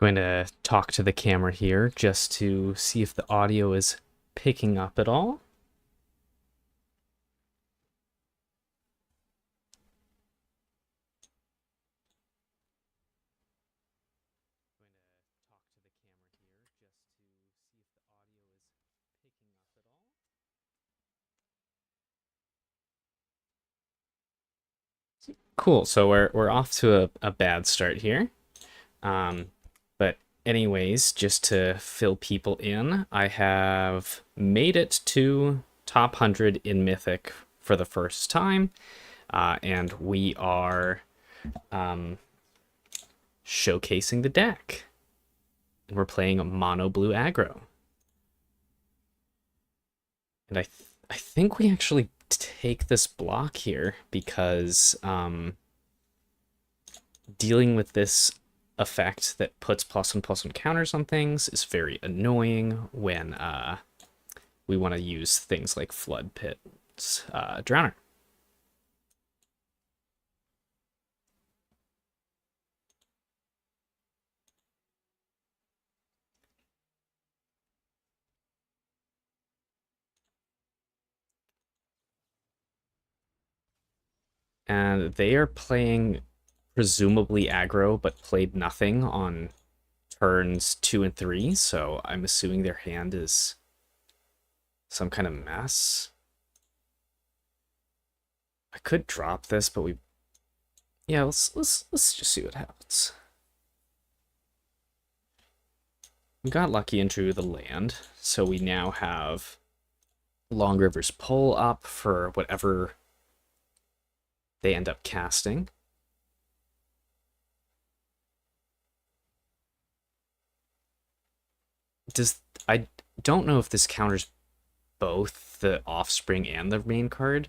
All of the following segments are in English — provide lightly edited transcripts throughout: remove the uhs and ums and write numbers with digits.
Going to talk to the camera here just to see if the audio is picking up at all. Cool, so we're off to a bad start here. But anyways, just to fill people in, I have made it to top 100 in Mythic for the first time, and we are showcasing the deck. And we're playing a mono blue aggro. And I think we actually take this block here because dealing with this effect that puts +1/+1 counters on things is very annoying when we want to use things like Floodpits Drowner. And they are playing presumably aggro, but played nothing on turns 2 and 3, so I'm assuming their hand is some kind of mess. I could drop this, but yeah, let's just see what happens. We got lucky and drew the land, so we now have Long River's Pull up for whatever they end up casting. I don't know if this counters both the offspring and the main card.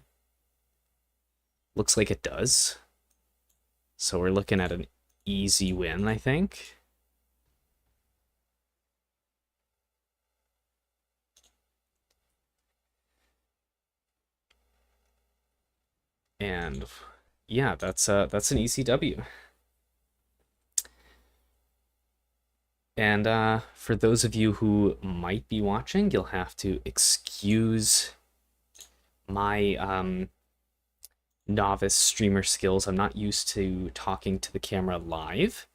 Looks like it does. So we're looking at an easy win, I think. And yeah, that's an easy W. And for those of you who might be watching, you'll have to excuse my novice streamer skills. I'm not used to talking to the camera live.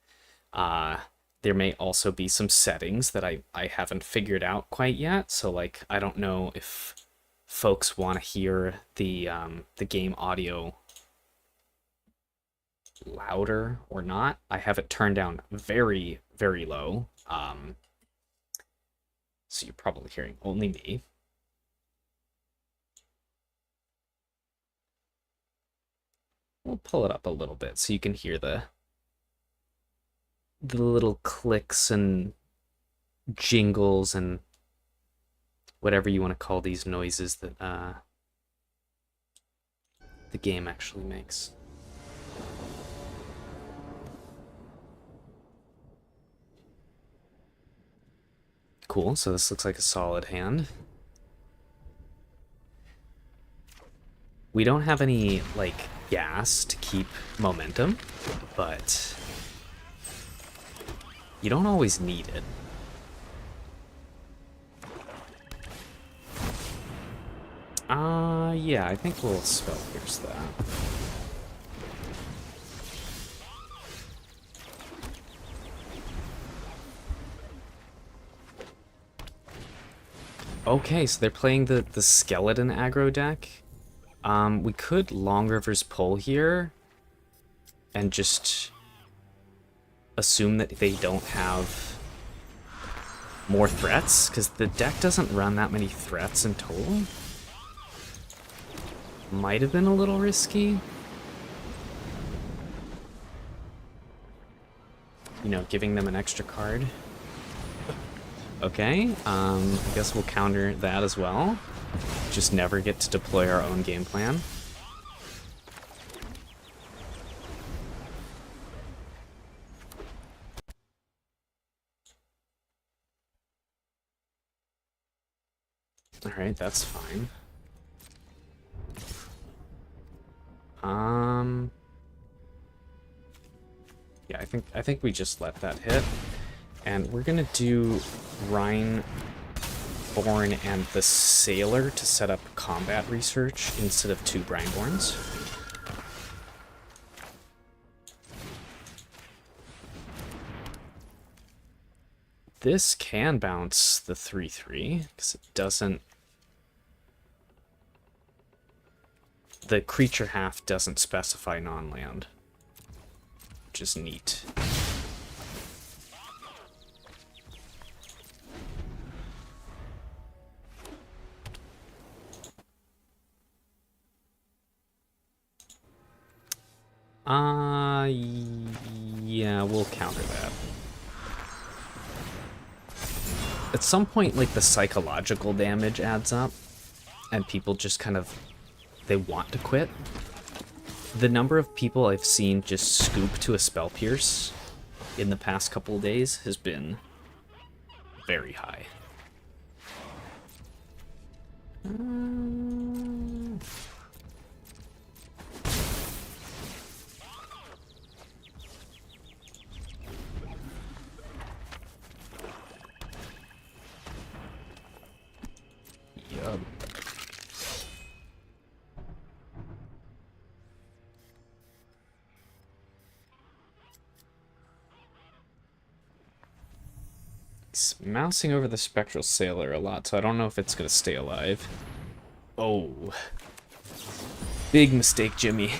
There may also be some settings that I haven't figured out quite yet. So like, I don't know if folks want to hear the game audio louder or not. I have it turned down very, very low. So you're probably hearing only me. We'll pull it up a little bit so you can hear the little clicks and jingles and whatever you want to call these noises that the game actually makes. Cool, so this looks like a solid hand. We don't have any, like, gas to keep momentum, but you don't always need it. Yeah, I think we'll spell pierce that. Okay, so they're playing the skeleton aggro deck. We could Long River's Pull here and just assume that they don't have more threats, because the deck doesn't run that many threats in total. Might have been a little risky. You know, giving them an extra card. Okay, I guess we'll counter that as well. Just never get to deploy our own game plan. Alright, that's fine. Yeah, I think we just let that hit. And we're gonna do Brineborn and the Sailor to set up combat research instead of 2 Brineborns. This can bounce the 3/3 because it doesn't. The creature half doesn't specify non-land, which is neat. Yeah, we'll counter that. At some point, like, the psychological damage adds up, and people just kind of, they want to quit. The number of people I've seen just scoop to a Spell Pierce in the past couple of days has been very high. Yup. It's mousing over the Spectral Sailor a lot, so I don't know if it's gonna stay alive. Oh. Big mistake, Jimmy.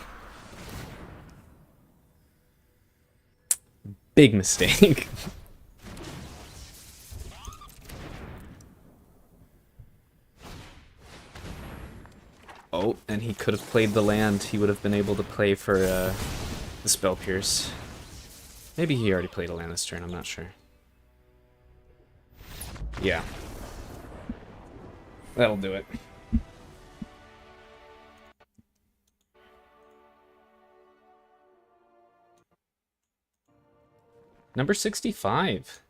Big mistake. Oh, and he could have played the land. He would have been able to play for the Spell Pierce. Maybe he already played a land this turn, I'm not sure. Yeah. That'll do it. Number 65.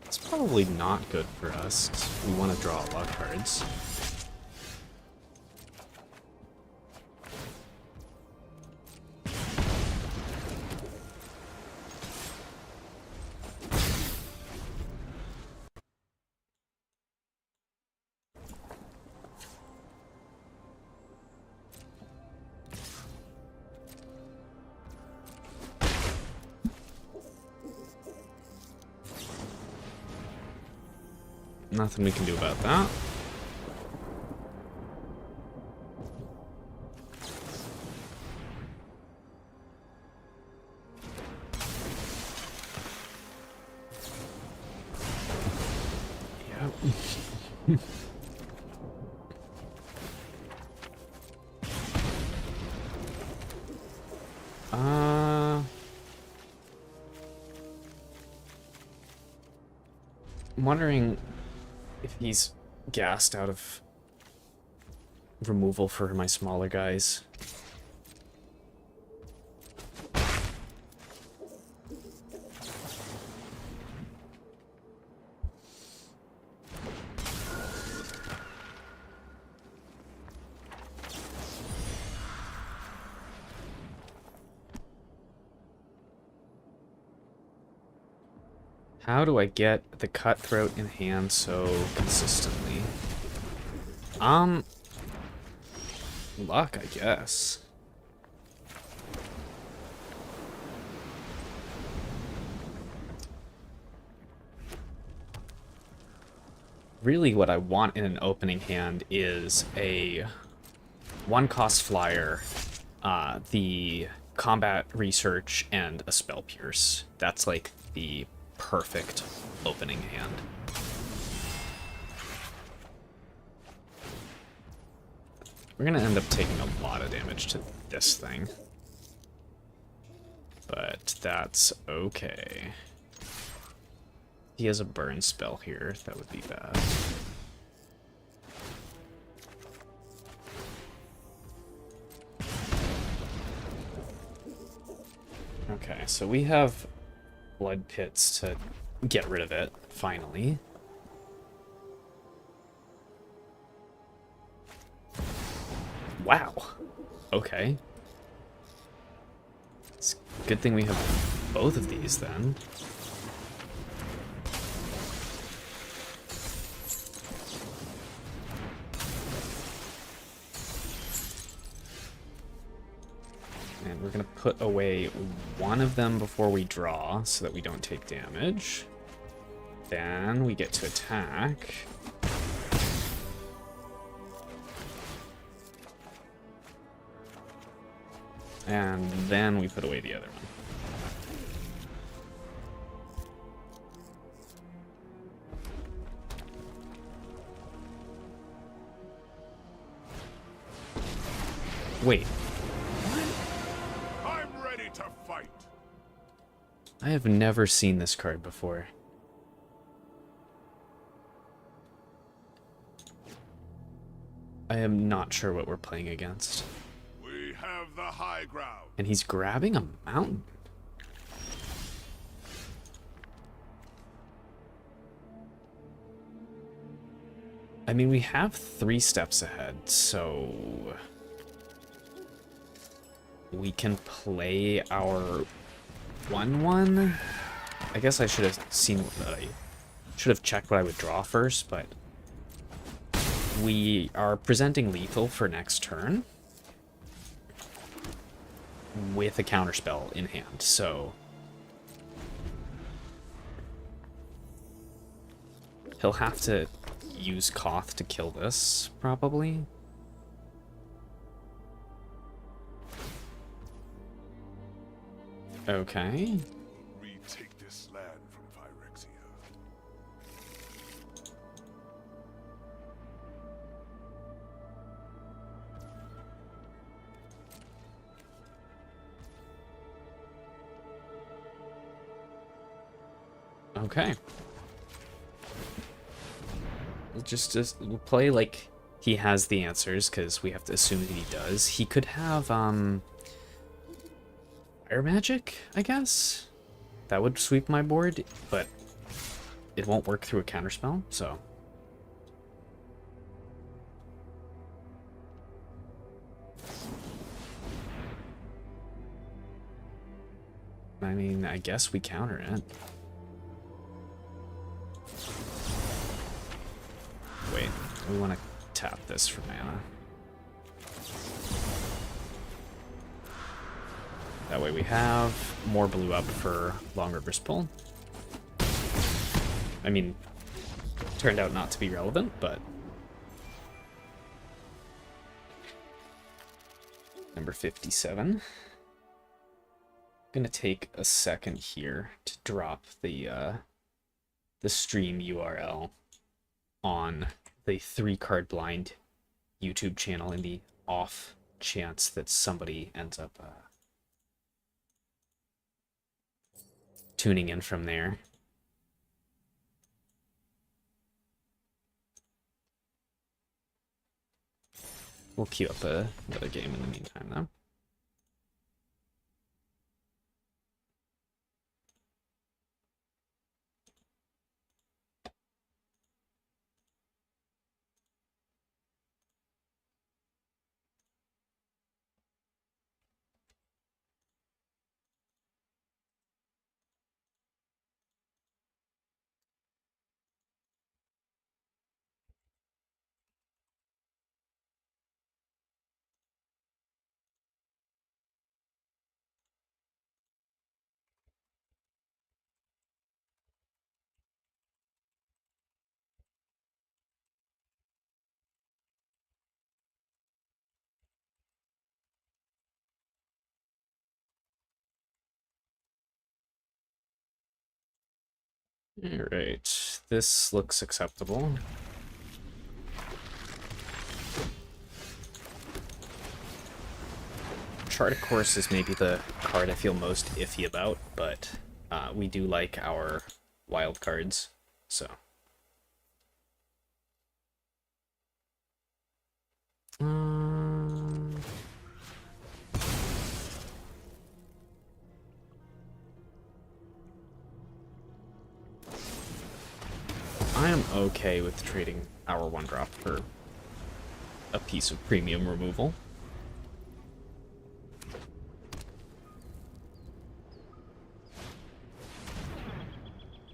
It's probably not good for us, 'cause we want to draw a lot of cards. Nothing we can do about that. Yep. I'm wondering if he's gassed out of removal for my smaller guys. How do I get the Cutthroat in hand so consistently? Luck, I guess. Really what I want in an opening hand is a one cost flyer, the combat research, and a spell pierce. That's like the perfect opening hand. We're gonna end up taking a lot of damage to this thing. But that's okay. He has a burn spell here. That would be bad. Okay, so we have blood pits to get rid of it, finally. Wow. Okay. It's a good thing we have both of these then. And we're going to put away one of them before we draw so that we don't take damage. Then we get to attack. And then we put away the other one. Wait. I'm ready to fight. I have never seen this card before. I am not sure what we're playing against. We have the high ground. And he's grabbing a mountain. I mean, we have 3 steps ahead, so we can play our 1/1. I guess I should have seen what I should have checked what I would draw first, but we are presenting lethal for next turn with a counterspell in hand, so he'll have to use Koth to kill this, probably. Okay. Retake this land from Phyrexia. Okay. We'll play like he has the answers, because we have to assume that he does. He could have fire magic, I guess. That would sweep my board, but it won't work through a counterspell, so. I mean, I guess we counter it. Wait, we want to tap this for mana. That way we have more blue up for Long River's Pull. I mean, turned out not to be relevant, but... Number 57. Gonna take a second here to drop the stream URL on the 3-card blind YouTube channel in the off chance that somebody ends up tuning in from there. We'll queue up another game in the meantime, though. Alright, this looks acceptable. Chart of Course is maybe the card I feel most iffy about, but we do like our wild cards, so. I am okay with trading our 1-drop for a piece of premium removal.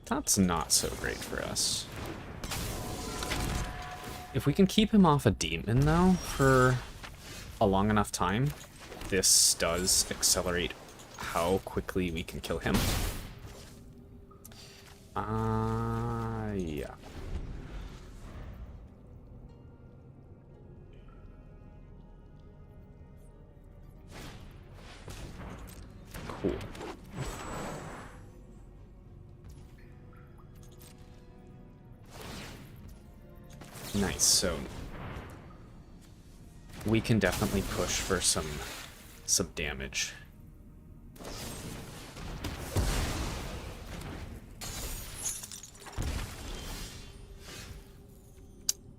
That's not so great for us. If we can keep him off a demon, though, for a long enough time, this does accelerate how quickly we can kill him. Yeah. Cool. Nice, so we can definitely push for some damage.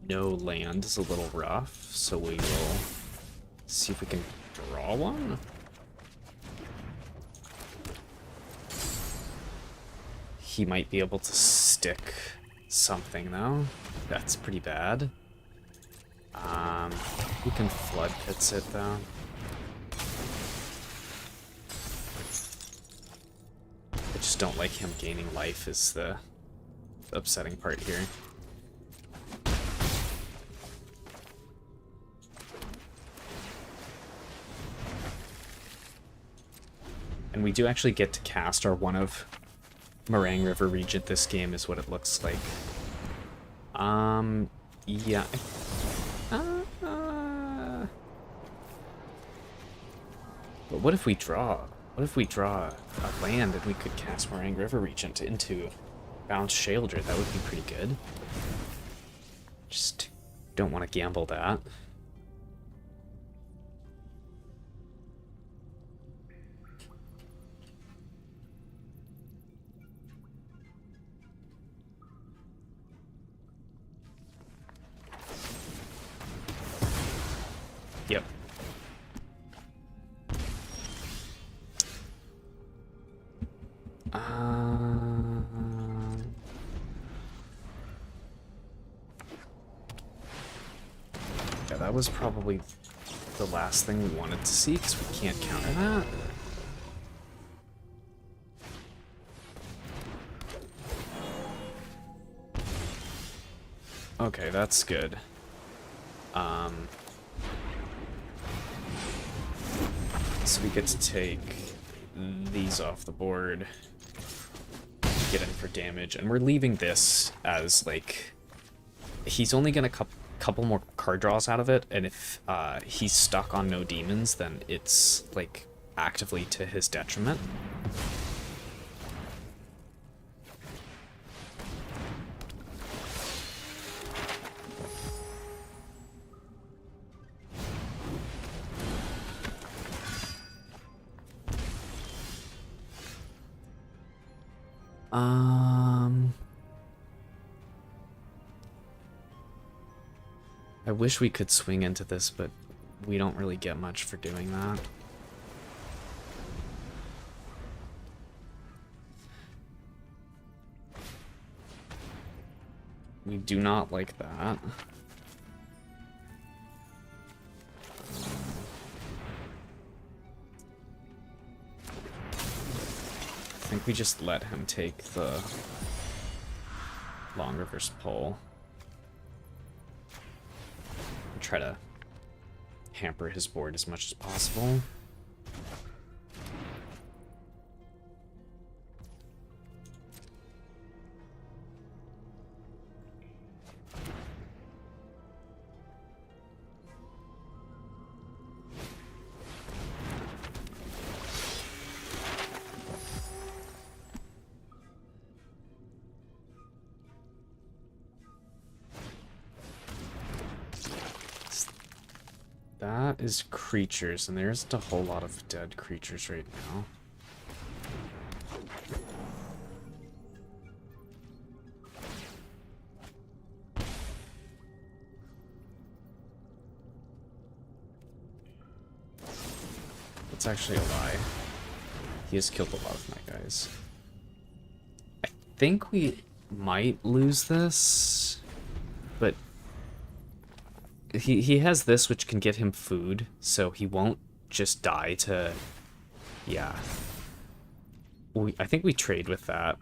No land is a little rough, so we will see if we can draw one. He might be able to stick something, though. That's pretty bad. We can Floodpits it, though. I just don't like him gaining life is the upsetting part here. And we do actually get to cast our one of Marang River Regent this game is what it looks like. Yeah. But what if we draw? What if we draw a land and we could cast Marang River Regent into Bound Sheoldred? That would be pretty good. Just don't want to gamble that. Yep. Yeah, that was probably the last thing we wanted to see, because we can't counter that. Okay, that's good. So we get to take these off the board, get in for damage, and we're leaving this as, like, he's only gonna couple more card draws out of it, and if he's stuck on no demons, then it's, like, actively to his detriment. I wish we could swing into this, but we don't really get much for doing that. We do not like that. I think we just let him take the long reverse pull. And try to hamper his board as much as possible. that is creatures, and there isn't a whole lot of dead creatures right now. That's actually a lie. He has killed a lot of my guys. I think we might lose this, but he has this, which can get him food, so he won't just die to... Yeah. I think we trade with that.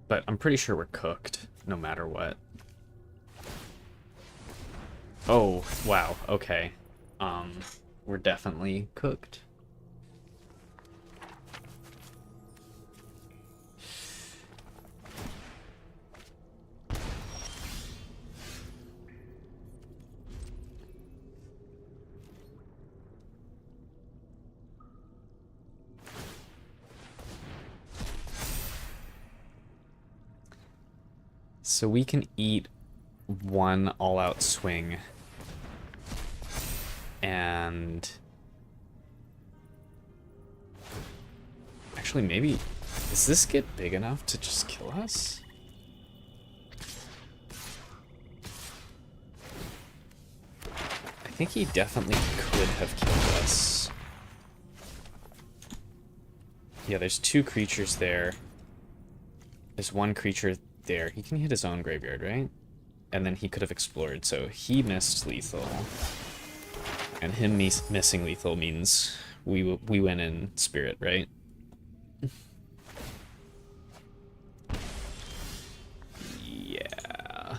But I'm pretty sure we're cooked, no matter what. Oh, wow, okay. We're definitely cooked. So we can eat one all-out swing. And... Actually, maybe... Does this get big enough to just kill us? I think he definitely could have killed us. Yeah, there's two creatures there. There's one creature there. He can hit his own graveyard, right? And then he could have explored, so he missed lethal. And him missing lethal means we win in spirit, right? Yeah.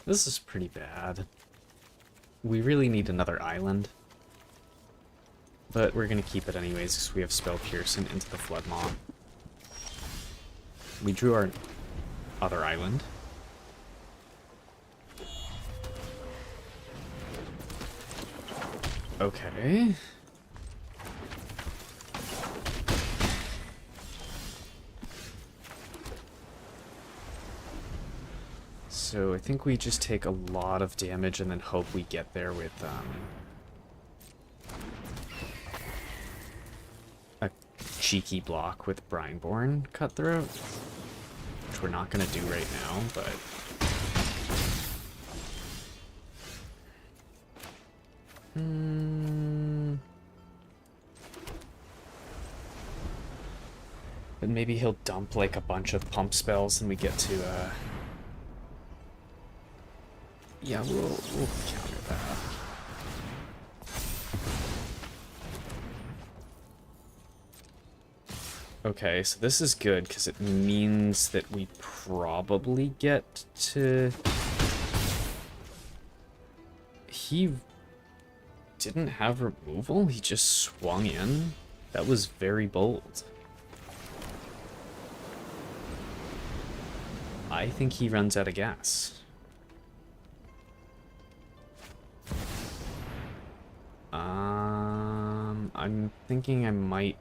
This is pretty bad. We really need another island. But we're gonna keep it anyways, because we have Spell Pierce and Into the Flood Maw. We drew our other island. Okay. So I think we just take a lot of damage and then hope we get there with a cheeky block with Brineborn Cutthroat, which we're not going to do right now, but... But maybe he'll dump like a bunch of pump spells and we get to yeah, we'll counter that. Okay, so this is good because it means that we probably get to... He didn't have removal? He just swung in? That was very bold. I think he runs out of gas. I'm thinking I might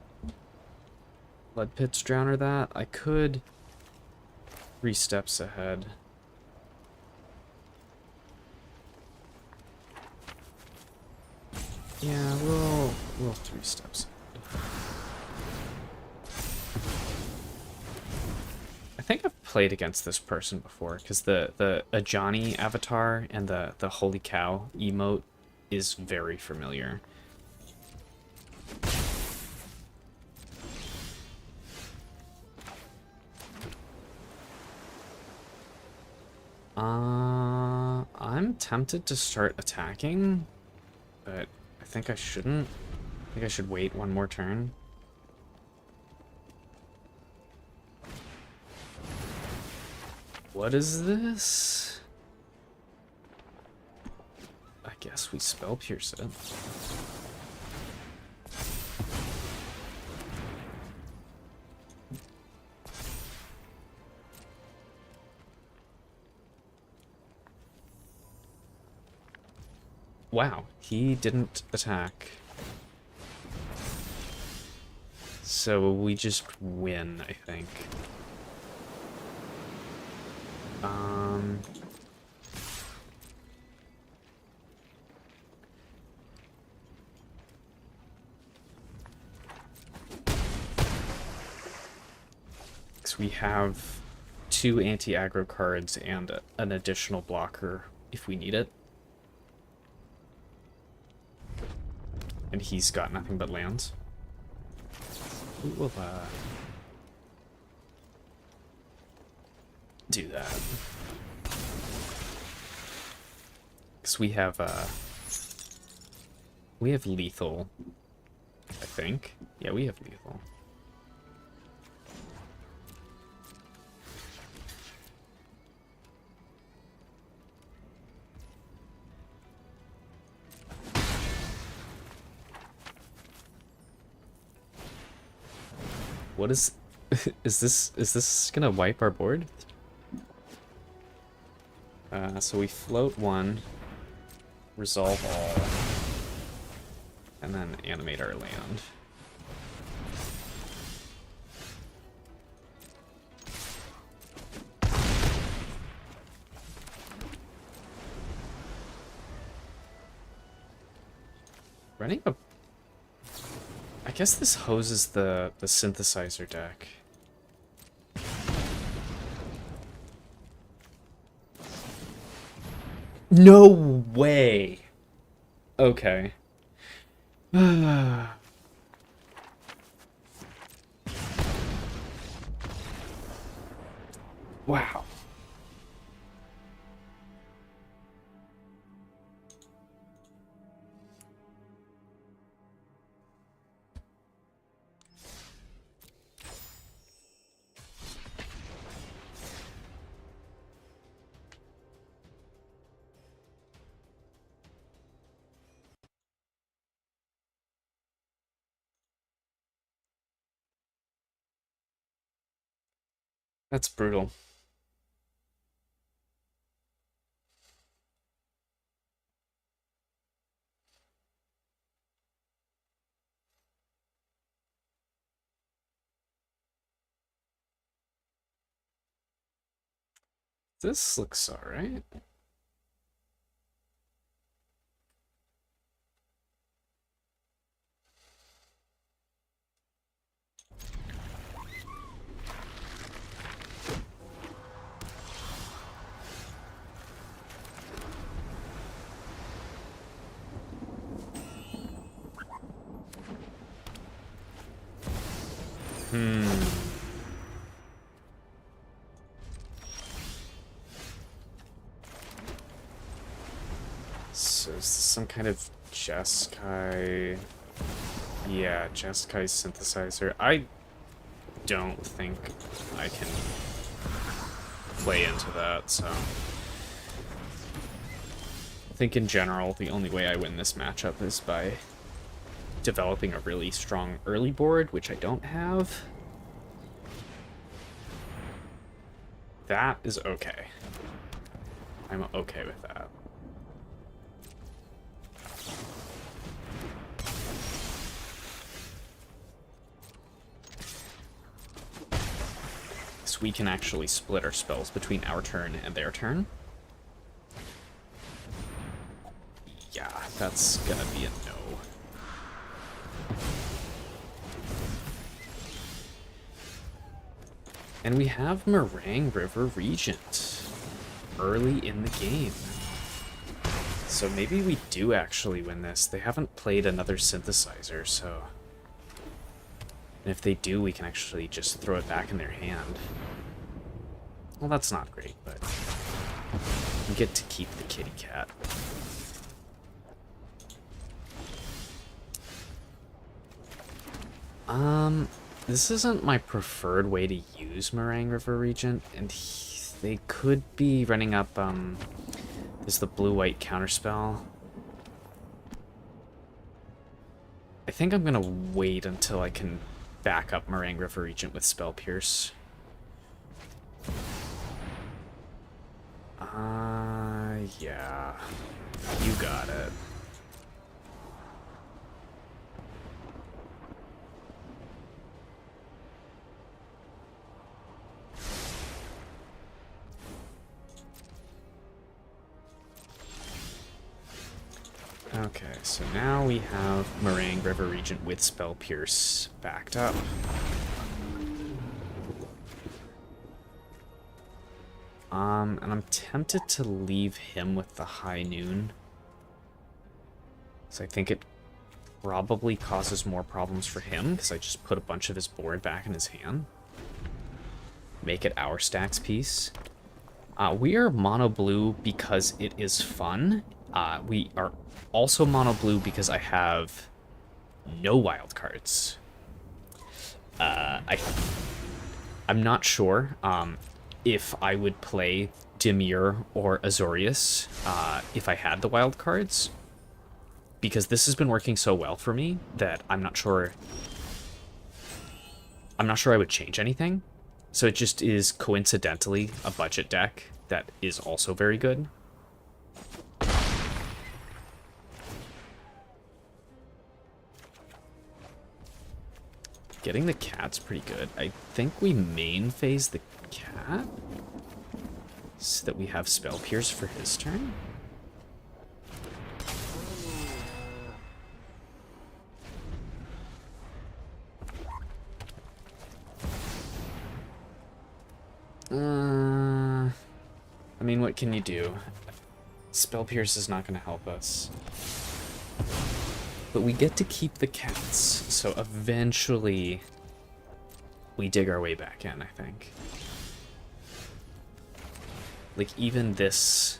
Floodpits Drowner that. I could 3 steps ahead. Yeah, we'll 3 steps ahead. I think I've played against this person before, because the Ajani avatar and the holy cow emote is very familiar. I'm tempted to start attacking, but I think I shouldn't. I think I should wait one more turn. What is this? I guess we spell pierce it. Wow, he didn't attack. So we just win, I think. So we have 2 anti-aggro cards and an additional blocker if we need it. And he's got nothing but lands. We will do that. Because we have lethal, I think. Yeah, we have lethal. What is is this gonna wipe our board? So we float 1, resolve all, and then animate our land. Running a... I guess this hoses the synthesizer deck. No way! Okay. Wow. That's brutal. This looks alright. So is this some kind of Jeskai? Yeah, Jeskai synthesizer. I don't think I can play into that, so... I think in general, the only way I win this matchup is by developing a really strong early board, which I don't have. That is okay. I'm okay with that. So we can actually split our spells between our turn and their turn. Yeah, that's gonna be a no. And we have Marang River Regent early in the game. So maybe we do actually win this. They haven't played another synthesizer, so... And if they do, we can actually just throw it back in their hand. Well, that's not great, but... get to keep the kitty cat. This isn't my preferred way to use Marang River Regent, and they could be running up, there's the blue-white counterspell. I think I'm gonna wait until I can back up Marang River Regent with Spell Pierce. Yeah. You got it. Okay, so now we have Marang River Regent with Spell Pierce backed up. And I'm tempted to leave him with the High Noon. So I think it probably causes more problems for him, because I just put a bunch of his board back in his hand. Make it our stacks piece. We are mono blue because it is fun. We are also mono blue because I have no wild cards. I'm not sure if I would play Dimir or Azorius if I had the wild cards, because this has been working so well for me that I'm not sure I would change anything. So it just is coincidentally a budget deck that is also very good. Getting the cat's pretty good. I think we main phase the cat so that we have Spell Pierce for his turn. I mean, what can you do? Spell Pierce is not going to help us. But we get to keep the cats, so eventually we dig our way back in, I think. Like, even this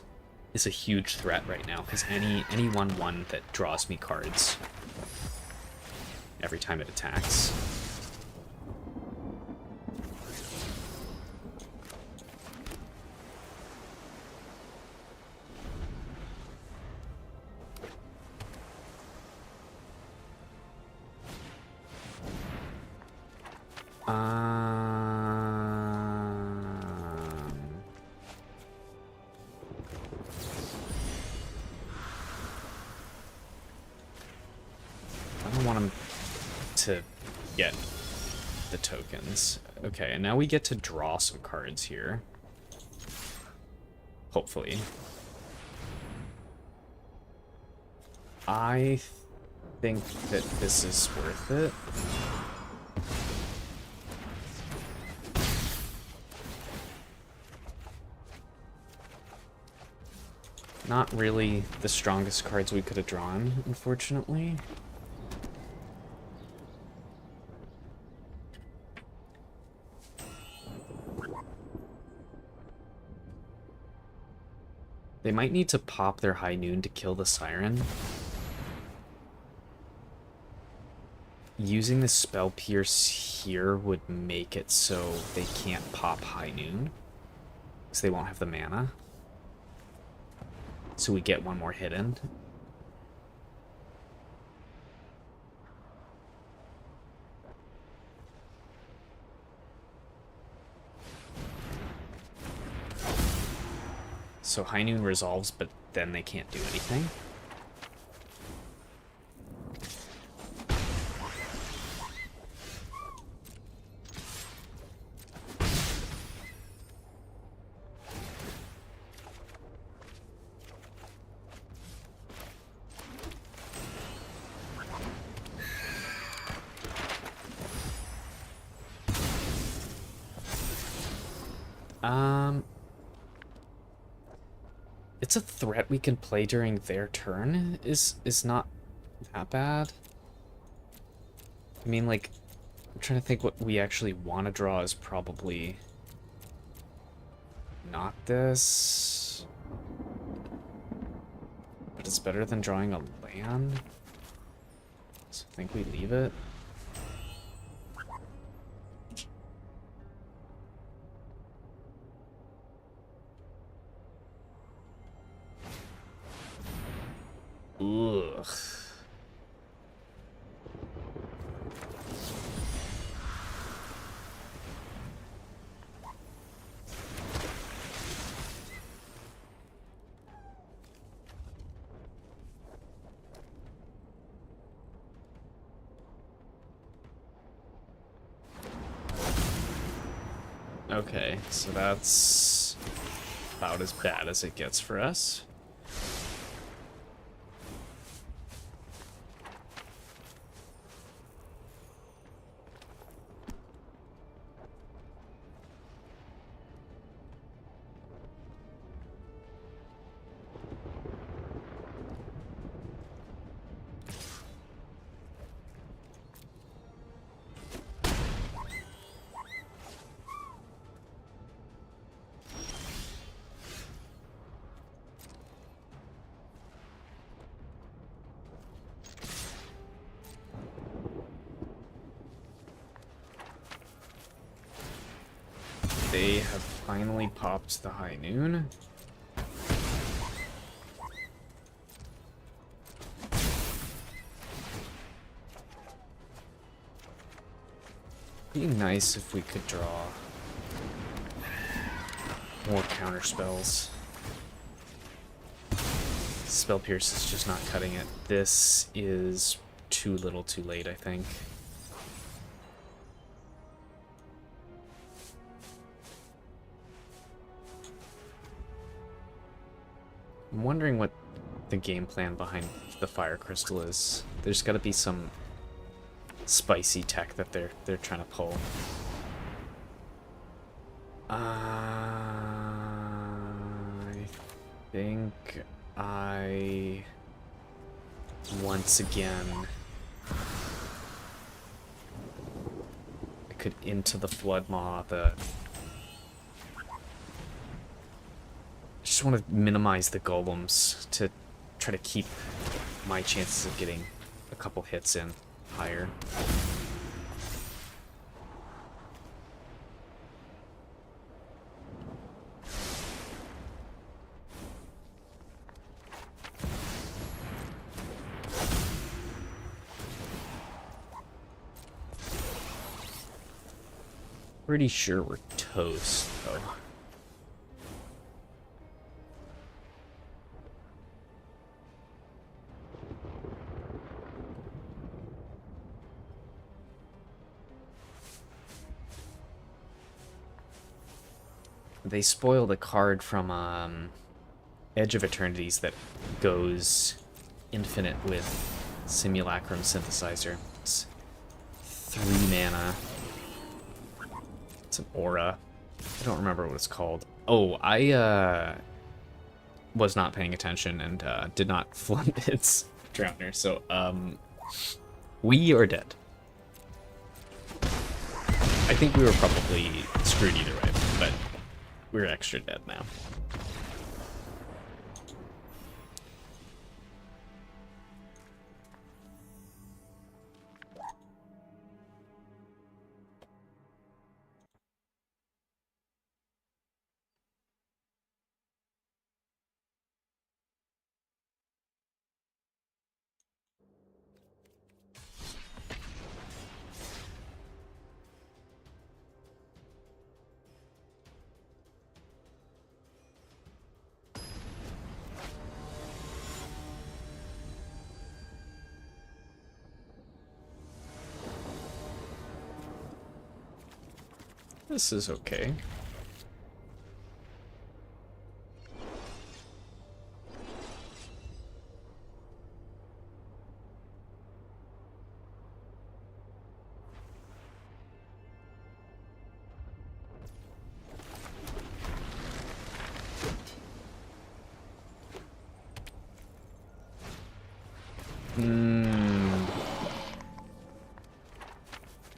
is a huge threat right now, because any 1/1 that draws me cards every time it attacks. I don't want him to get the tokens. Okay, and now we get to draw some cards here. Hopefully. I think that this is worth it. Not really the strongest cards we could have drawn, unfortunately. They might need to pop their High Noon to kill the Siren. Using the Spell Pierce here would make it so they can't pop High Noon, because they won't have the mana. So we get one more hit in. So High Noon resolves, but then they can't do anything. It's a threat we can play during their turn is not that bad. I mean, like, I'm trying to think what we actually want to draw is probably not this. better than drawing a land. So I think we leave it. Ugh. Okay, so that's about as bad as it gets for us. They have finally popped the high noon. Be nice if we could draw more counter spells. Spell Pierce is just not cutting it. This is too little too late, I think. I'm wondering what the game plan behind the Fire Crystal is. There's got to be some spicy tech that they're trying to pull. I think I once again I could Into the Flood Maw. I just want to minimize the golems to try to keep my chances of getting a couple hits in higher. Pretty sure we're toast, though. They spoiled a card from Edge of Eternities that goes infinite with Simulacrum Synthesizer. It's 3 mana. It's an aura. I don't remember what it's called. Oh, I was not paying attention and did not Floodpits Drowner, so we are dead. I think we were probably screwed either way, but we're extra dead now. This is okay.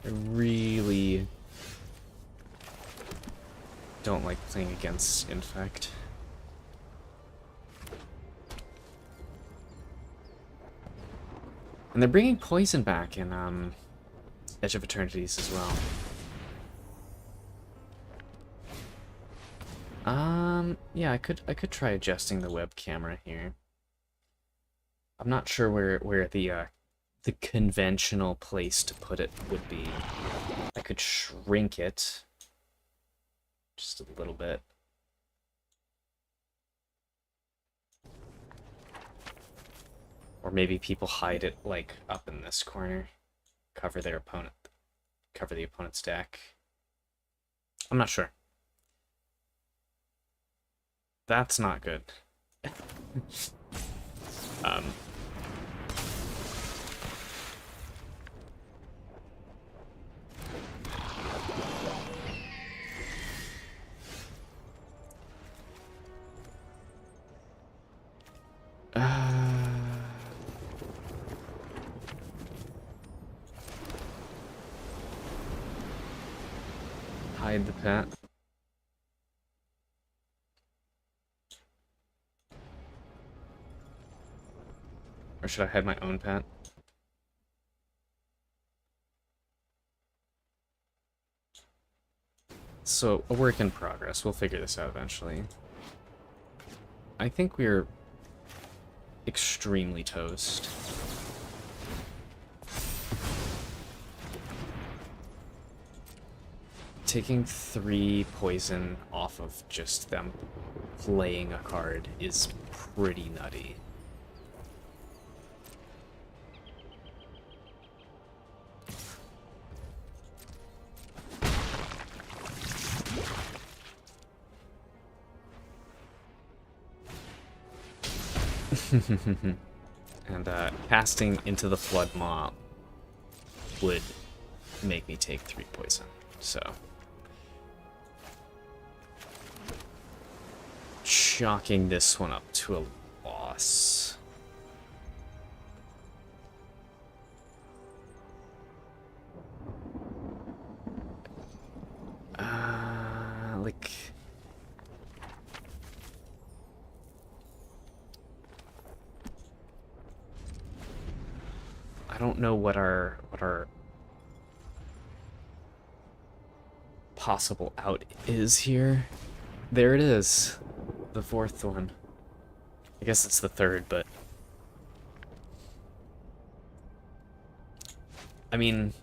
I really don't like playing against Infect. And they're bringing poison back in Edge of Eternities as well. Yeah, I could try adjusting the web camera here. I'm not sure where the conventional place to put it would be. I could shrink it just a little bit. Or maybe people hide it like up in this corner. Cover the opponent's deck. I'm not sure. That's not good. Hide the pet. Or should I hide my own pet? So, a work in progress. We'll figure this out eventually. I think we're extremely toast. Taking 3 poison off of just them playing a card is pretty nutty. And casting Into the Flood Maw would make me take 3 poison, so chalking this one up to a loss. Like, I don't know what our possible out is here. There it is. The 4th one. I guess it's the 3rd, but I mean,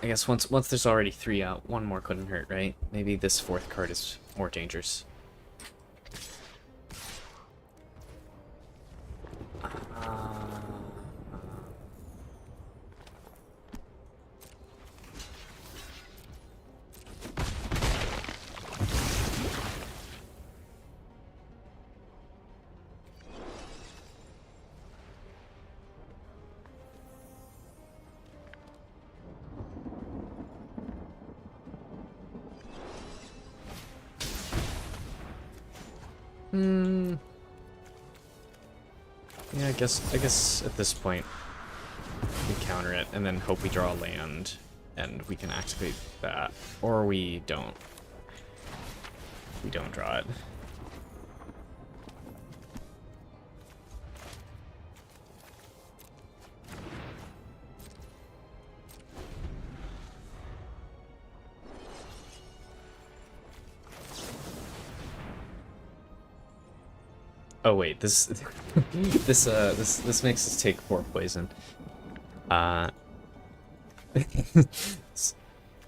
I guess once there's already 3 out, 1 more couldn't hurt, right? Maybe this 4th card is more dangerous. Yeah, I guess at this point we counter it and then hope we draw a land and we can activate that, or we don't. We don't draw it. Oh wait, this this makes us take 4 poison.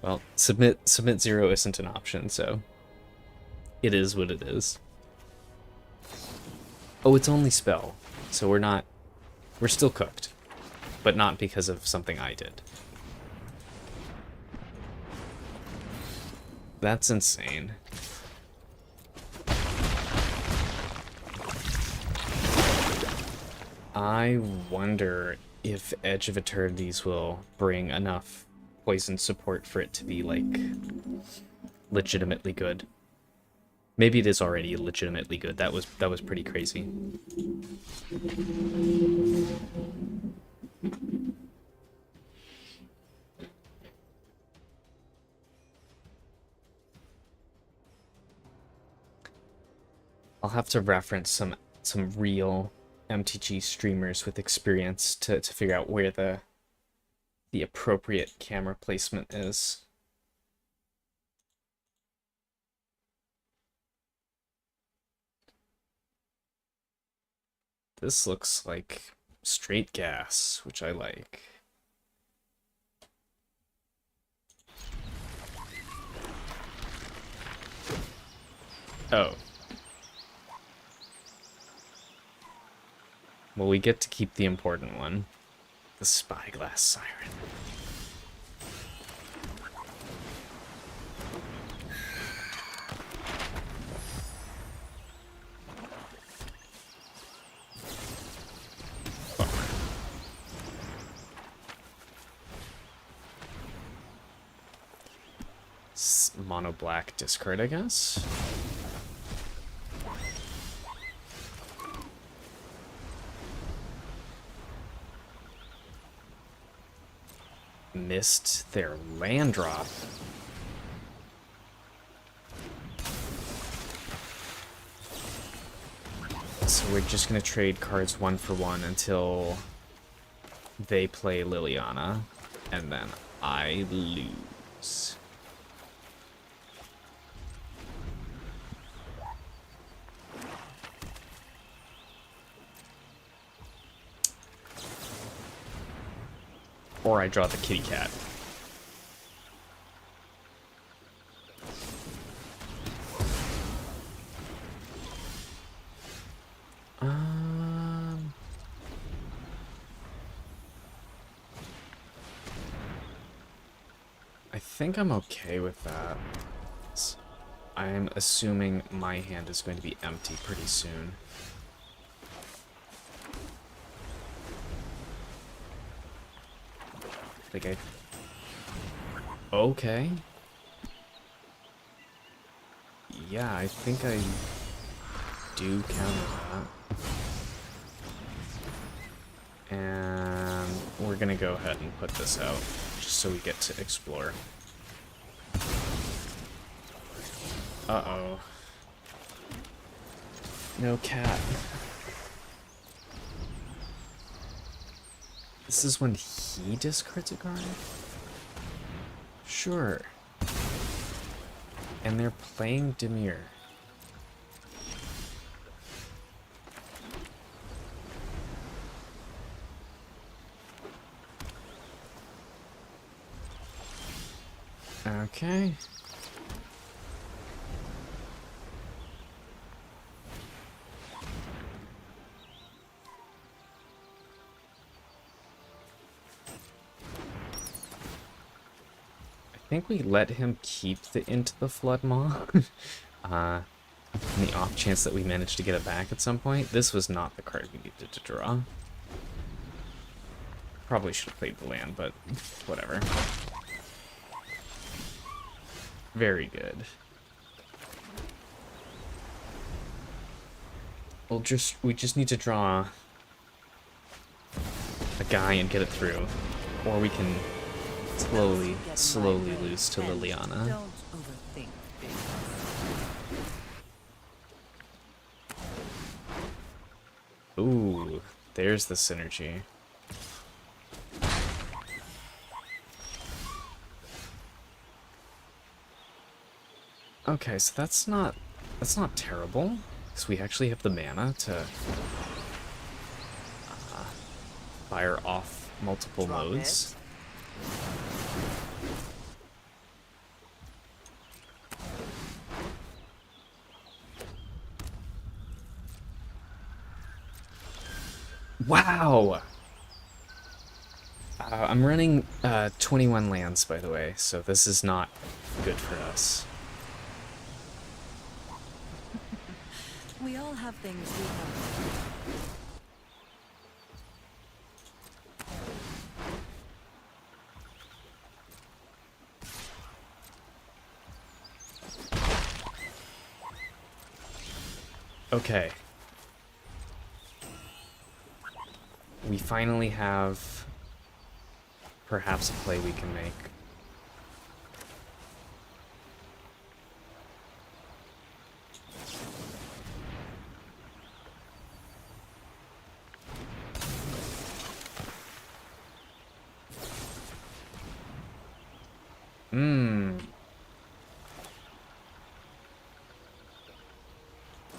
Well, submit 0 isn't an option, so it is what it is. Oh, it's only spell, so we're still cooked, but not because of something I did. That's insane. I wonder if Edge of Eternities will bring enough poison support for it to be, like, legitimately good. Maybe it is already legitimately good. That was pretty crazy. I'll have to reference some real MTG streamers with experience to figure out where the appropriate camera placement is. This looks like straight gas, which I like. Oh. Well, we get to keep the important one. The Spyglass Siren. Mono black discard, I guess. Missed their land drop. So we're just gonna trade cards 1 for 1 until they play Liliana, and then I lose. Or I draw the kitty cat. I think I'm okay with that. I'm assuming my hand is going to be empty pretty soon. Okay. Yeah, I think I do counter that. And we're gonna go ahead and put this out, just so we get to explore. Uh-oh. No cat. This is when he discards a card? Sure. And they're playing Dimir. Okay. I think we let him keep the Into the Flood Maw. In the off chance that we manage to get it back at some point. This was not the card we needed to draw. Probably should have played the land, but whatever. Very good. We just need to draw a guy and get it through. Or we can slowly lose to Liliana. Ooh, there's the synergy. Okay, so that's not terrible, because we actually have the mana to fire off multiple modes. Wow! I'm running 21 lands, by the way, so this is not good for us. We all have things we have. Okay. We finally have perhaps a play we can make. I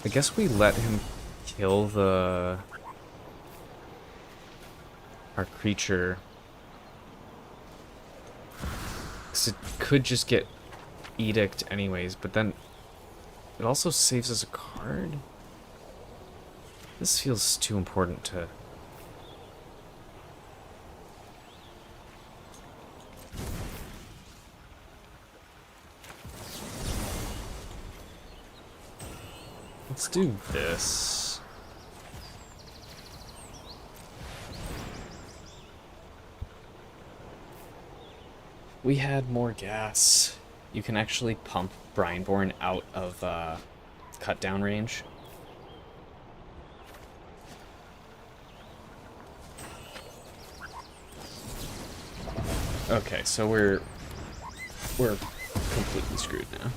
guess we let him kill our creature. 'Cause it could just get edict anyways, but then it also saves us a card. This feels too important to... Let's do this. We had more gas. You can actually pump Brineborn out of cut down range. Okay, so we're completely screwed now.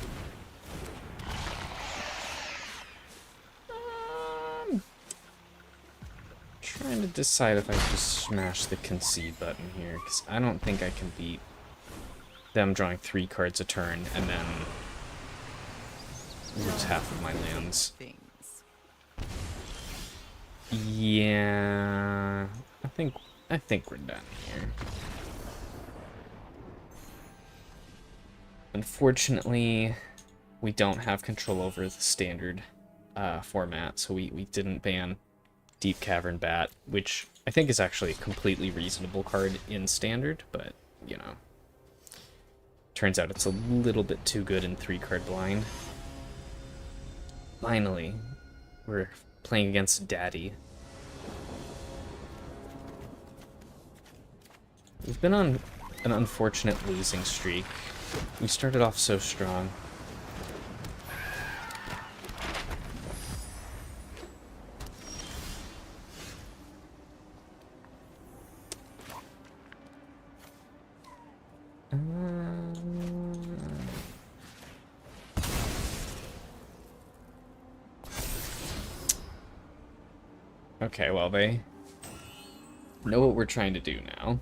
Trying to decide if I just smash the concede button here, because I don't think I can beat them drawing 3 cards a turn and then lose half of my lands. Things. Yeah, I think we're done here. Unfortunately, we don't have control over the standard format, so we didn't ban Deep Cavern Bat, which I think is actually a completely reasonable card in standard, but, you know, turns out it's a little bit too good in 3-card blind. Finally, we're playing against Daddy. We've been on an unfortunate losing streak. We started off so strong. Okay, well, they know what we're trying to do now.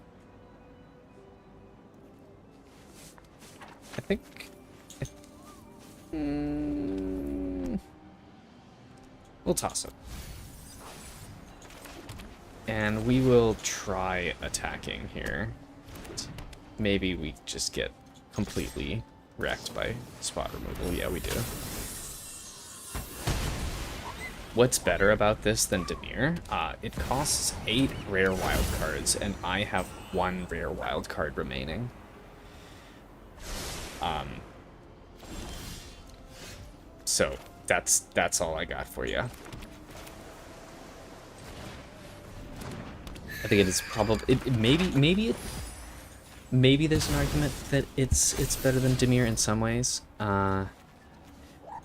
I think... we'll toss it. And we will try attacking here. Maybe we just get completely wrecked by spot removal. Yeah, we do. What's better about this than Dimir? It costs 8 rare wild cards, and I have 1 rare wild card remaining. So that's all I got for you. I think it is probably maybe there's an argument that it's better than Dimir in some ways.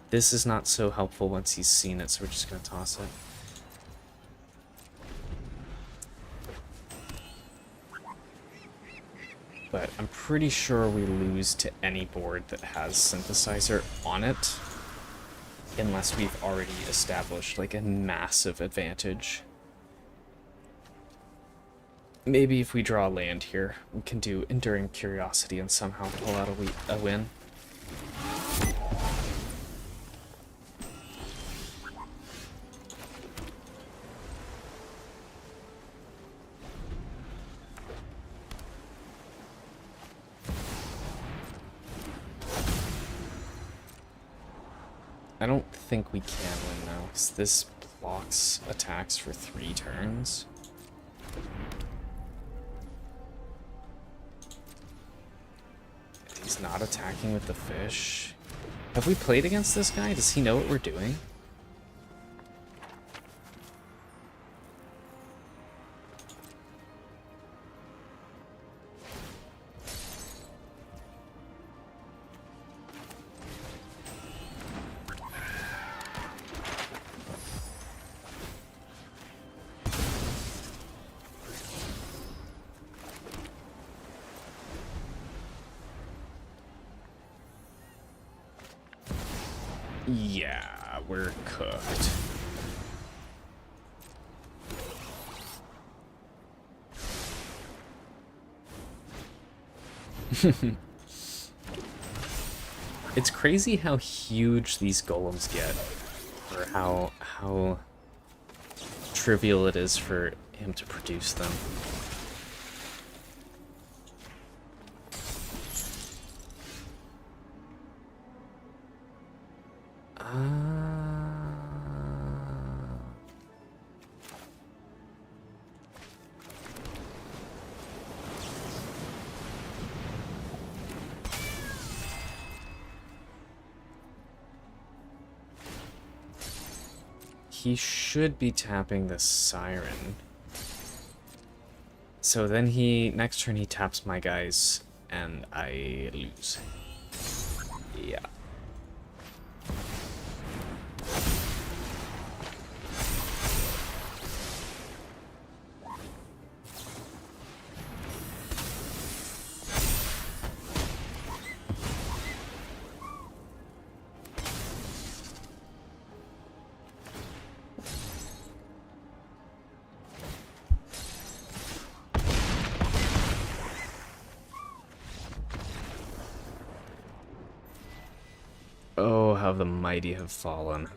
This is not so helpful once he's seen it, so we're just gonna toss it. But I'm pretty sure we lose to any board that has Synthesizer on it, unless we've already established like a massive advantage. Maybe if we draw land here, we can do Enduring Curiosity and somehow pull out a win. I don't think we can win now, because this blocks attacks for 3 turns. He's not attacking with the fish. Have we played against this guy? Does he know what we're doing? Yeah, we're cooked. It's crazy how huge these golems get, or how trivial it is for him to produce them. He should be tapping the Siren. So then next turn he taps my guys, and I lose. Yeah. Oh, how the mighty have fallen.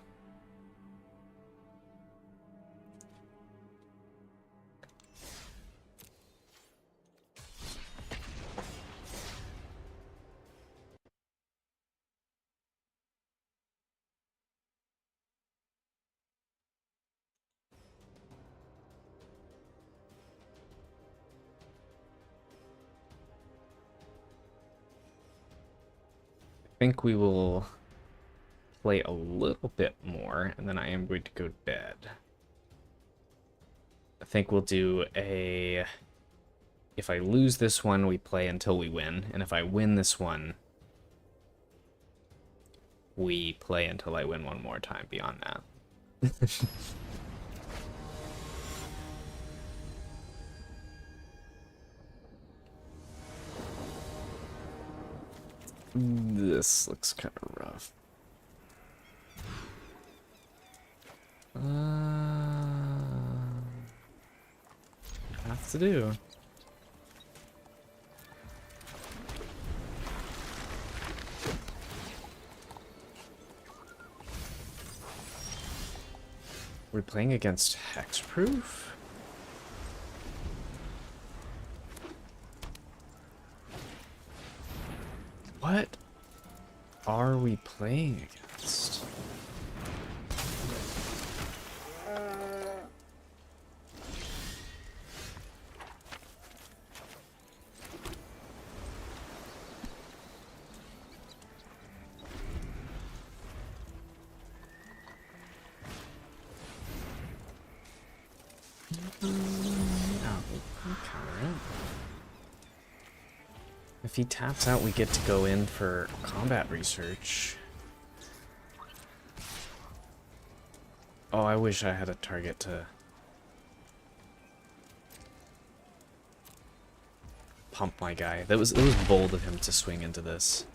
I think we will play a little bit more, and then I am going to go to bed. I think we'll do a... If I lose this one, we play until we win, and if I win this one, we play until I win one more time beyond that. This looks kind of rough. Have to do. We're playing against Hexproof? What are we playing against? If he taps out, we get to go in for combat research. Oh, I wish I had a target to pump my guy. It was bold of him to swing into this.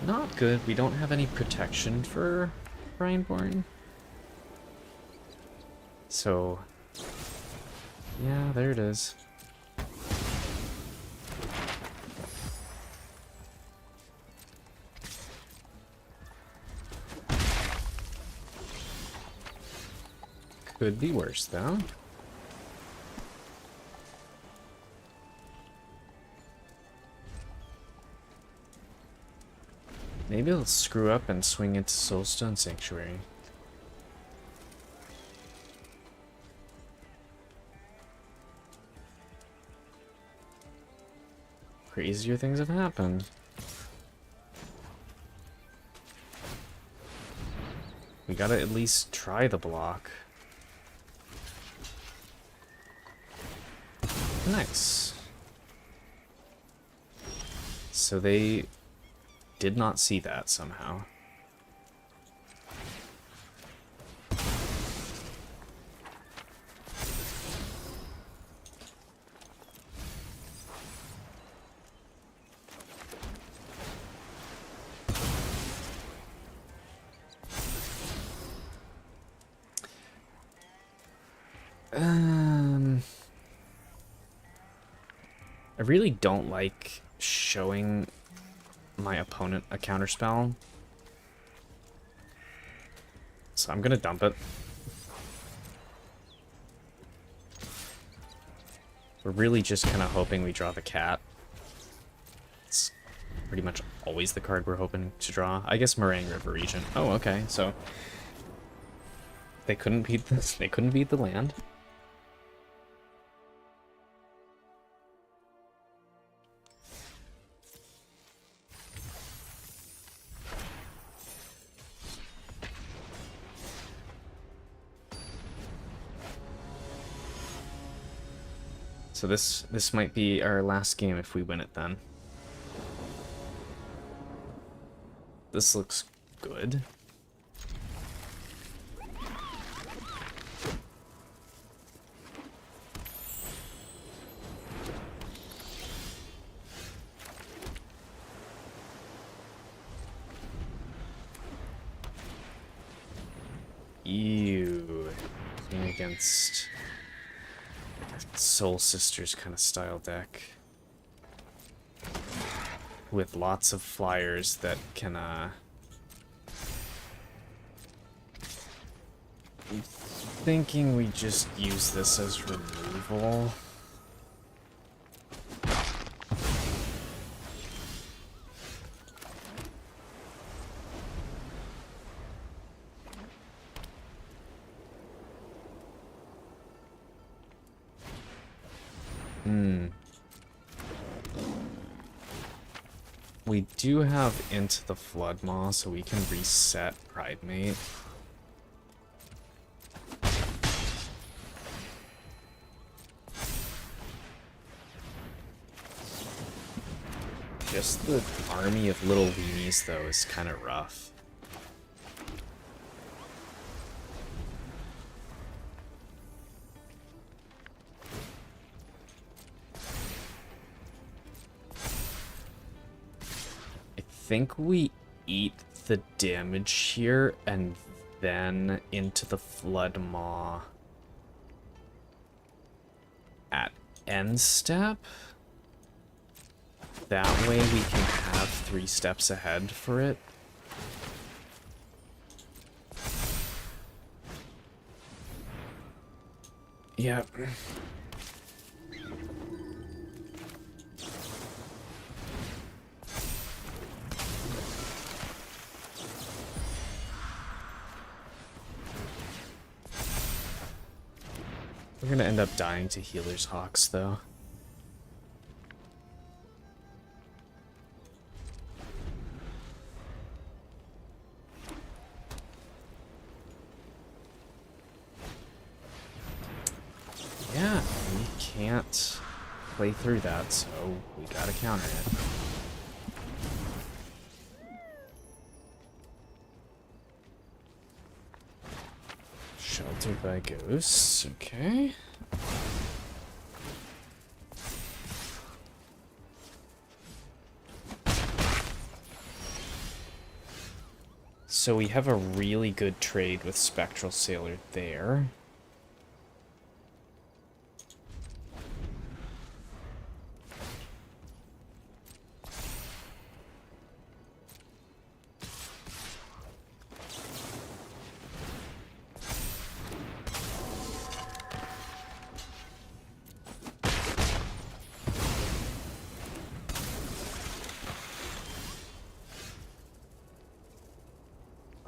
Not good. We don't have any protection for Brineborn. So, yeah, there it is. Could be worse, though. Maybe I'll screw up and swing into Soulstone Sanctuary. Crazier things have happened. We gotta at least try the block. Nice. So they did not see that somehow. I really don't like showing my opponent a counterspell. So I'm gonna dump it. We're really just kind of hoping we draw the cat. It's pretty much always the card we're hoping to draw. I guess Marang River Regent. Oh, okay, so they couldn't beat this. They couldn't beat the land. So this might be our last game if we win it then. This looks good. Ew. Playing against Soul Sisters kind of style deck. With lots of flyers that can, thinking we just use this as removal. We do have Into the Flood Maw, so we can reset Pridemate. Just the army of little weenies, though, is kind of rough. I think we eat the damage here and then Into the Flood Maw at end step. That way we can have 3 steps ahead for it. Yep. We're gonna end up dying to Healer's Hawks, though. Yeah, we can't play through that, so we gotta counter it. Sheltered by ghosts, okay. So we have a really good trade with Spectral Sailor there.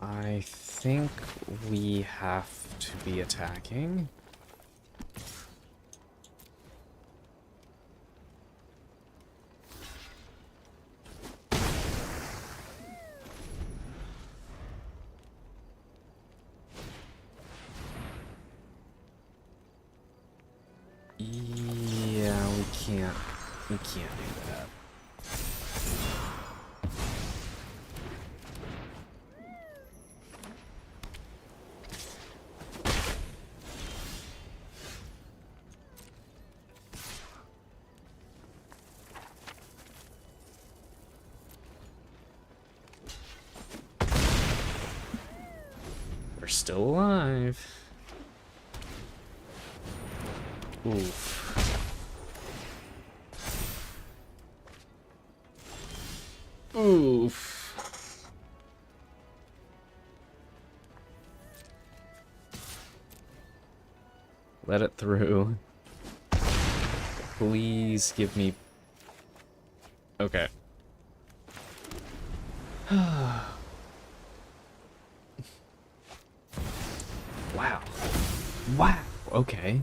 I think we have to be attacking. Yeah, we can't do that. We're still alive. Oof. Oof. Let it through. Please give me... Okay. Wow. Wow. Okay.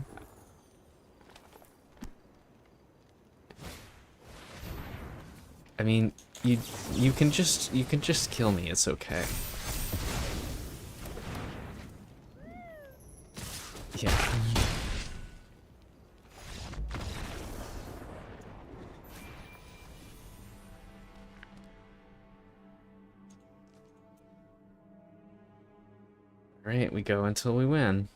I mean, you can just kill me. It's okay. Yeah. Alright, we go until we win.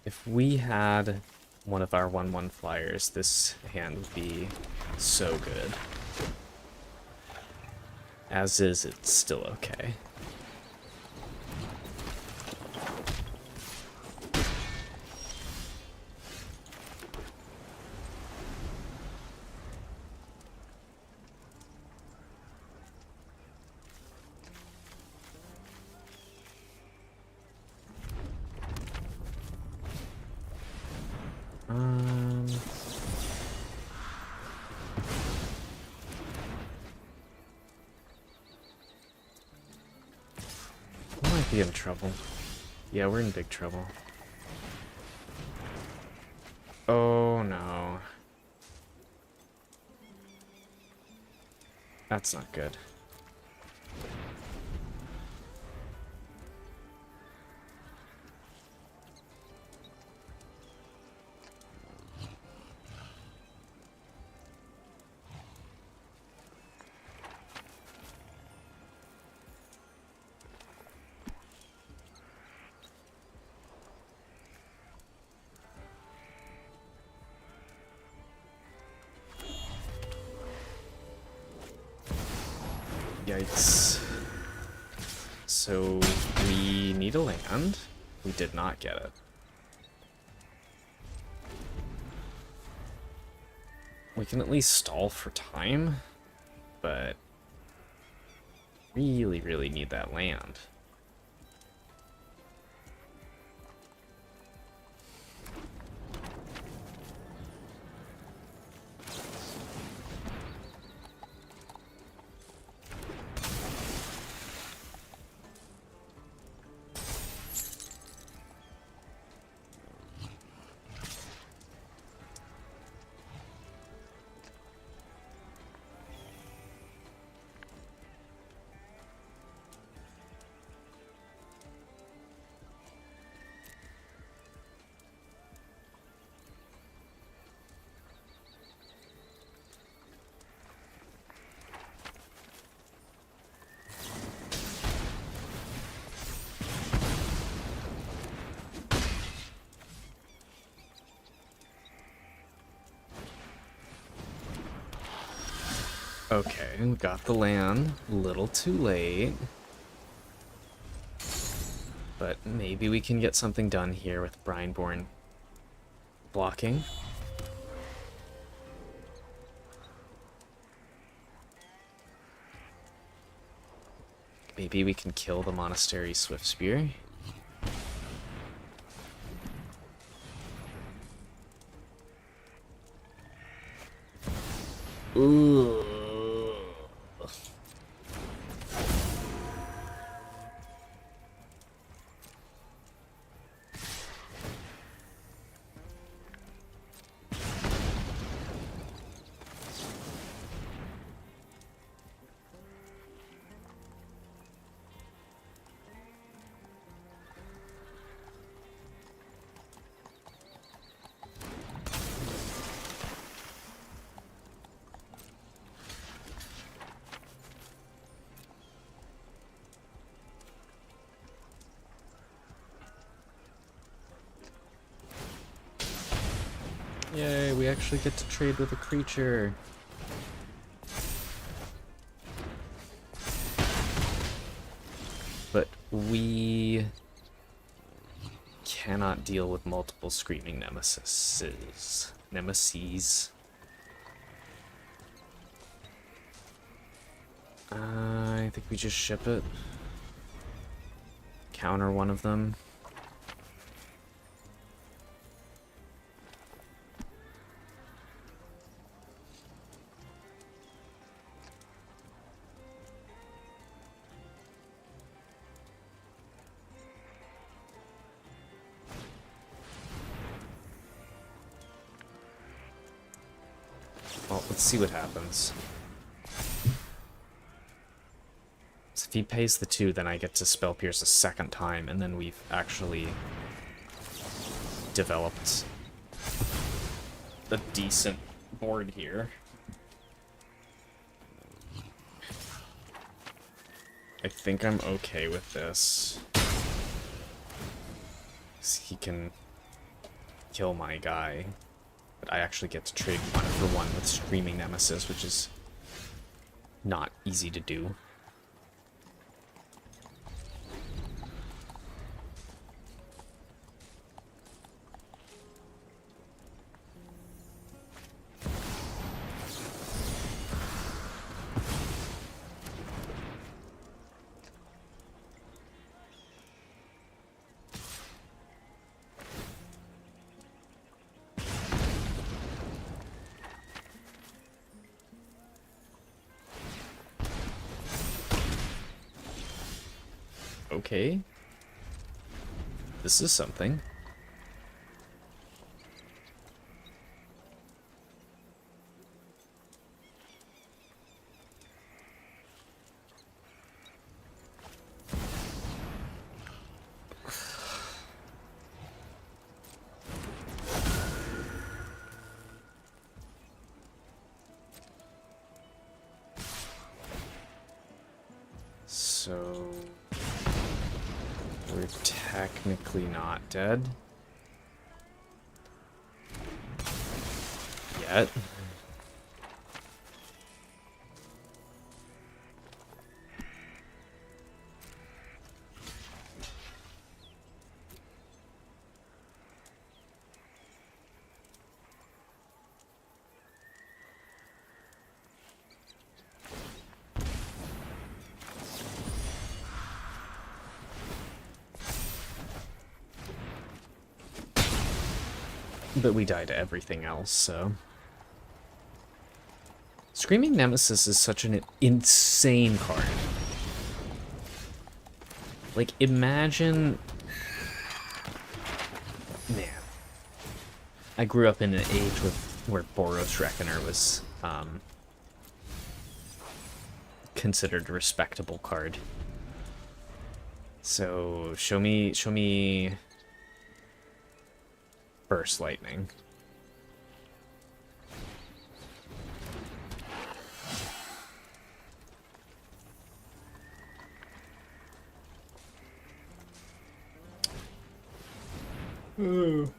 If we had one of our 1/1 flyers, this hand would be so good. As is, it's still okay. We might be in trouble. Yeah, we're in big trouble. Oh no. That's not good. Yikes. So, we need a land. We did not get it. We can at least stall for time, but really, really need that land. Okay, we got the land. A little too late. But maybe we can get something done here with Brineborn blocking. Maybe we can kill the Monastery Swift Spear. Ooh. Yay, we actually get to trade with a creature. But we cannot deal with multiple screaming nemesis. I think we just ship it. Counter one of them. Well, let's see what happens. So if he pays the 2, then I get to Spell Pierce a second time, and then we've actually developed a decent board here. I think I'm okay with this. 'Cause he can kill my guy. But I actually get to trade 1-for-1 with Screaming Nemesis, which is not easy to do. Okay. This is something. So we're technically not dead yet. But we die to everything else, so... Screaming Nemesis is such an insane card. Like, imagine... Man. I grew up in an age where Boros Reckoner was, considered a respectable card. So, show me... Burst Lightning. Ooh.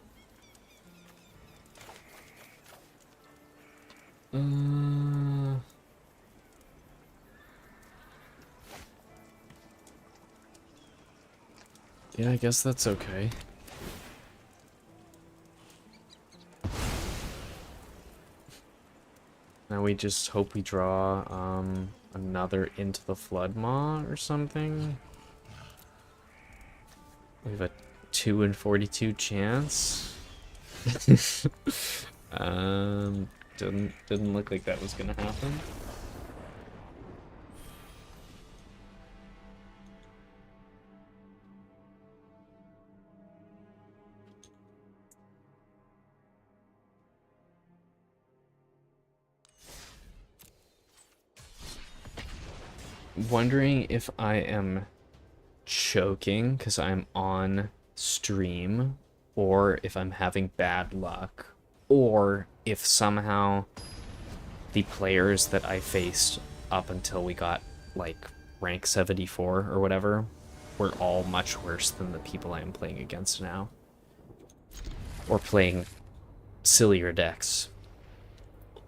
Yeah, I guess that's okay. Now we just hope we draw another Into the Flood Maw or something. We have a 2 in 42 chance. Didn't look like that was gonna happen. Wondering if I am choking because I'm on stream, or if I'm having bad luck, or if somehow the players that I faced up until we got like rank 74 or whatever were all much worse than the people I am playing against now, or playing sillier decks.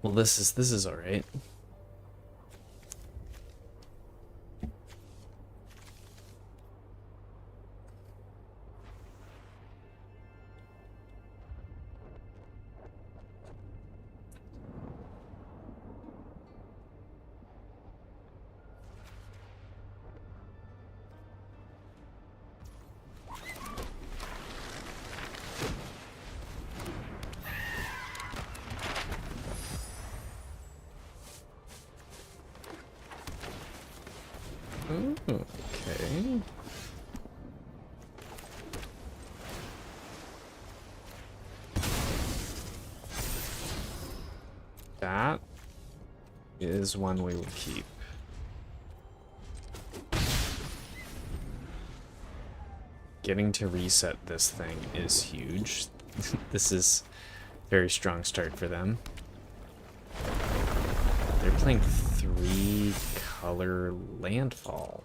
Well, this is all right. Okay. That is one we will keep. Getting to reset this thing is huge. This is a very strong start for them. They're playing 3-color landfall.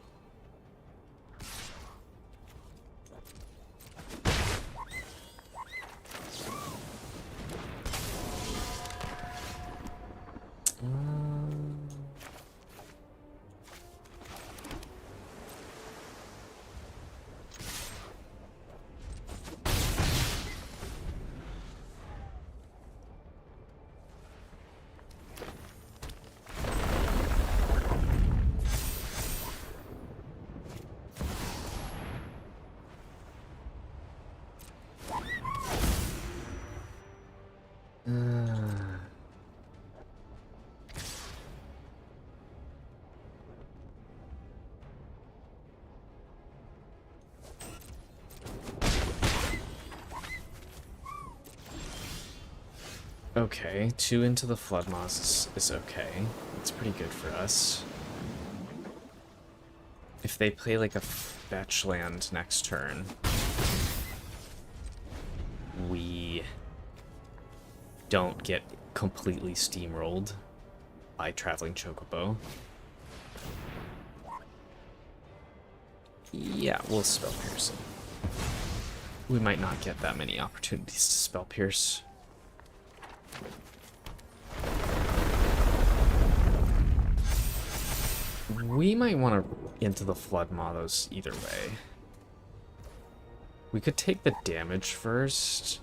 Okay, 2 Into the Flood Maw is okay. It's pretty good for us. If they play like a fetch land next turn, we don't get completely steamrolled by Traveling Chocobo. Yeah, we'll Spell Pierce. We might not get that many opportunities to Spell Pierce. We might want to Into the Flood Maw those either way. We could take the damage first.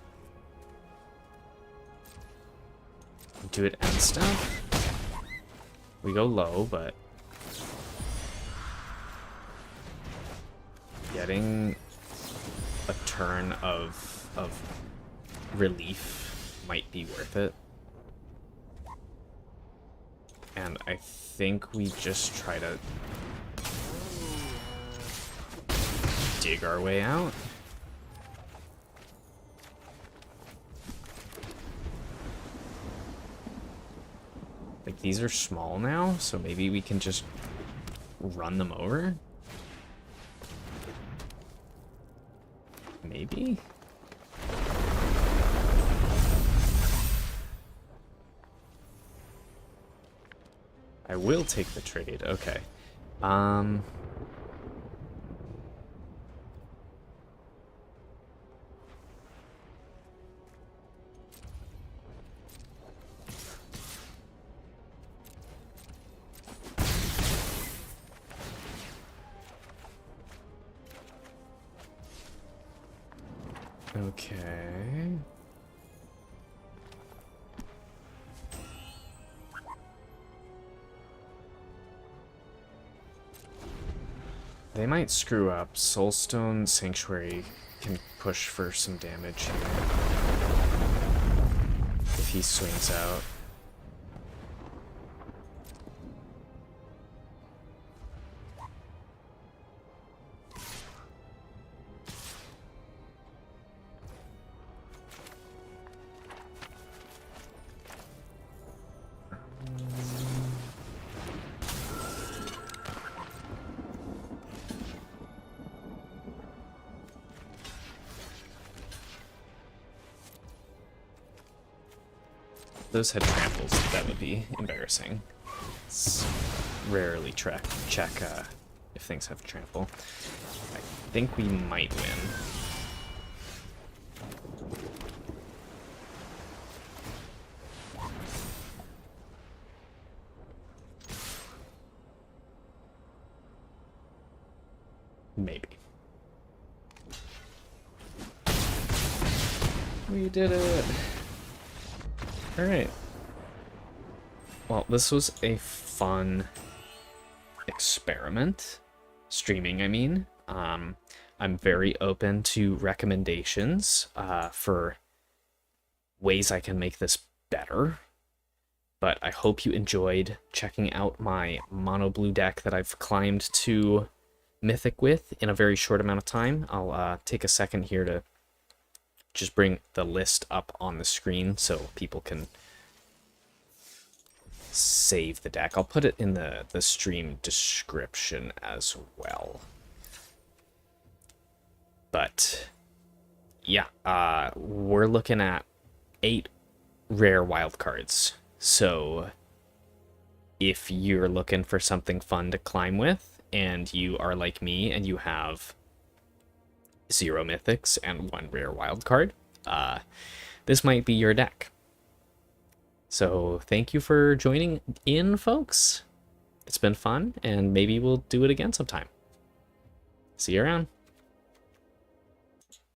Do it end stuff. We go low, but getting a turn of relief might be worth it. And I think we just try to dig our way out. Like, these are small now, so maybe we can just run them over? Maybe? I will take the trade, okay. Okay. They might screw up. Soulstone Sanctuary can push for some damage here if he swings out. Those had tramples, that would be embarrassing. It's rarely check if things have trample. I think we might win. Maybe. We did it! Alright. Well, this was a fun experiment. Streaming, I mean. I'm very open to recommendations for ways I can make this better. But I hope you enjoyed checking out my mono blue deck that I've climbed to Mythic with in a very short amount of time. I'll take a second here to just bring the list up on the screen so people can save the deck. I'll put it in the stream description as well. But yeah, we're looking at 8 rare wildcards. So if you're looking for something fun to climb with, and you are like me and you have 0 mythics and 1 rare wildcard, this might be your deck. So thank you for joining in, folks. It's been fun, and maybe we'll do it again sometime. See you around.